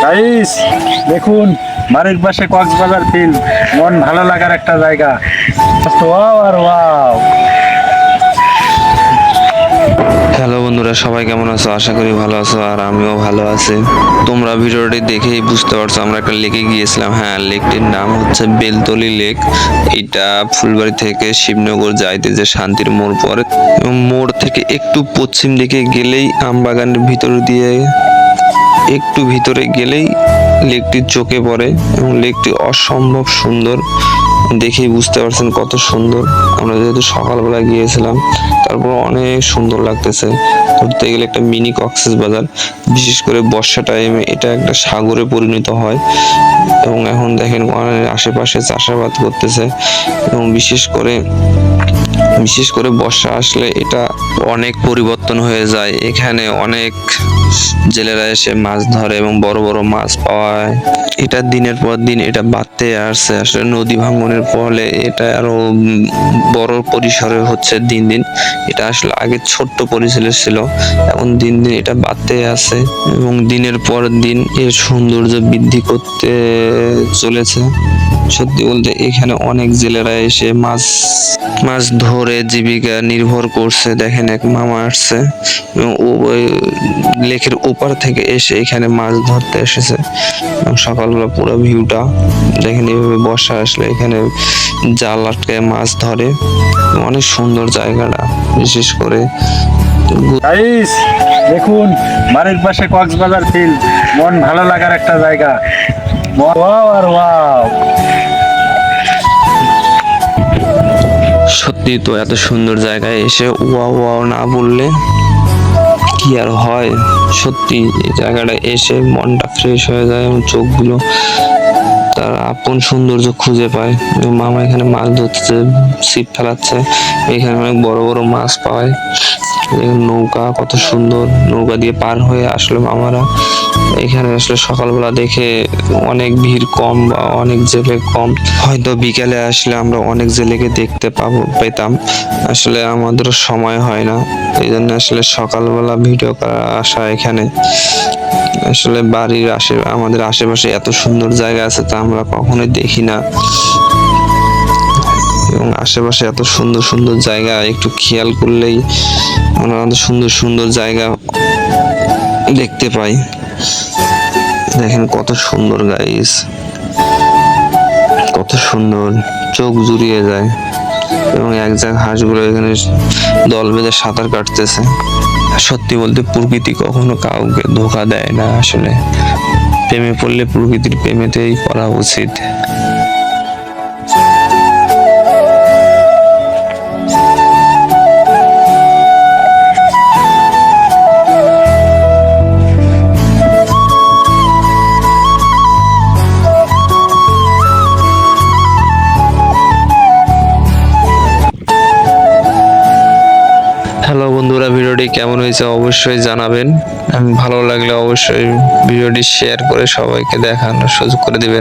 Guys দেখুন, বাড়ির পাশে কক্সবাজার ফিল্ড, মন ভালো লাগার একটা জায়গা। ওয়াও আর ওয়াও। হ্যালো বন্ধুরা, সবাই কেমন আছো? আশা করি ভালো আছো, আর আমিও ভালো আছি। তোমরা ভিডিওটি দেখেই বুঝতে পারছো আমরা একটা লেকে গিয়েছিলাম। হ্যাঁ, লেকটির নাম হচ্ছে বেলতলি লেক। এটা ফুলবাড়ি থেকে শিবনগর যাইতে যে শান্তির মোড় পড়ে, এবং মোড় থেকে একটু পশ্চিম দিকে গেলেই আমবাগানের ভিতর দিয়ে একটু ভিতরে গেলেই লেকটি চোখে পড়ে, এবং লেকটি অসম্ভব সুন্দর। দেখেই বুঝতে পারছেন কত সুন্দর। আমরা যেহেতু সকালবেলা গিয়েছিলাম, তারপর অনেক সুন্দর লাগতেছে। ধরতে গেলে একটা মিনি কক্সবাজার। বিশেষ করে বর্ষা টাইমে এটা একটা সাগরে পরিণত হয়, এবং এখন দেখেন আশেপাশে চাষাবাদ করতেছে, এবং বিশেষ করে বর্ষা আসলে এটা অনেক পরিবর্তন হয়ে যায়। এখানে অনেক জেলেরা এসে মাছ ধরে এবং বড় বড় মাছ পাওয়া যায়। এটা দিনের পর দিন এটা বাড়তে আসছে। আসলে নদী ভাঙনের ফলে এটা আরো বড় পরিসরে হচ্ছে দিন দিন। এটা আসলে আগে ছোট্ট পরিসরে ছিল, এখন দিন দিন এটা বাড়তে আছে, এবং দিনের পর দিন এর সৌন্দর্য বৃদ্ধি করতে চলেছে। সত্যি বলতে এখানে অনেক জেলেরা এসে মাছ ধরে জীবিকা নির্ভর করছে। দেখেন এক মামা আসছে, এবং ওই লেকের ওপার থেকে এসে এখানে মাছ ধরতে এসেছে। এবং সকালবেলা পুরো ভিউটা দেখেন। এইভাবে বর্ষা আসলে এখানে জাল আটকায় মাছ ধরে। অনেক সুন্দর জায়গাটা, বিশেষ করে গাইস দেখুন, বাড়ির পাশে কক্সবাজার ফিল্ড, মন ভালো লাগার একটা জায়গা। ওয়াও আর ওয়াও। সত্যি তো এত সুন্দর জায়গায় এসে ওয়াও ওয়াও না বললে কি আর হয়। সত্যি এই জায়গাটা এসে মনটা ফ্রেশ হয়ে যায়, এবং চোখগুলো তার আপন সৌন্দর্য খুঁজে পায়। এবং মামা এখানে মাছ ধরছে, ছিপ ফেলাচ্ছে। এখানে অনেক বড় বড় মাছ পায়। নৌকা কত সুন্দর, নৌকা দিয়ে পার হয়ে আসলে মামারা এখানে আসলে সকালবেলা দেখে অনেক ভিড় কম, বা অনেক জেলে কম। হয়তো বিকেলে আসলে আমরা অনেক জেলেকে দেখতে পেতাম। আসলে আমাদেরও সময় হয় না, এই জন্য আসলে সকালবেলা ভিডিও করা আসা এখানে। আসলে আমাদের আশেপাশে এত সুন্দর জায়গা আছে তা আমরা কখনোই দেখি না, এবং আশেপাশে এত সুন্দর সুন্দর জায়গা একটু খেয়াল করলেই আমরা আমাদের সুন্দর সুন্দর জায়গা দেখতে পাই। দেখেন কত সুন্দর গাইস, কত সুন্দর, চোখ জুড়িয়ে যায়। এবং এক জায়গায় হাঁসগুলো এখানে দল বেঁধে সাঁতার কাটতেছে। সত্যি বলতে প্রকৃতি কখনো কাউকে ধোকা দেয় না। আসলে প্রেমে পড়লে প্রকৃতির প্রেমেতেই পড়া উচিত। হ্যালো বন্ধুরা, ভিডিওটি কেমন হয়েছে অবশ্যই জানাবেন। ভালো লাগলে অবশ্যই ভিডিওটি শেয়ার করে সবাইকে দেখানোর সুযোগ করে দিবেন।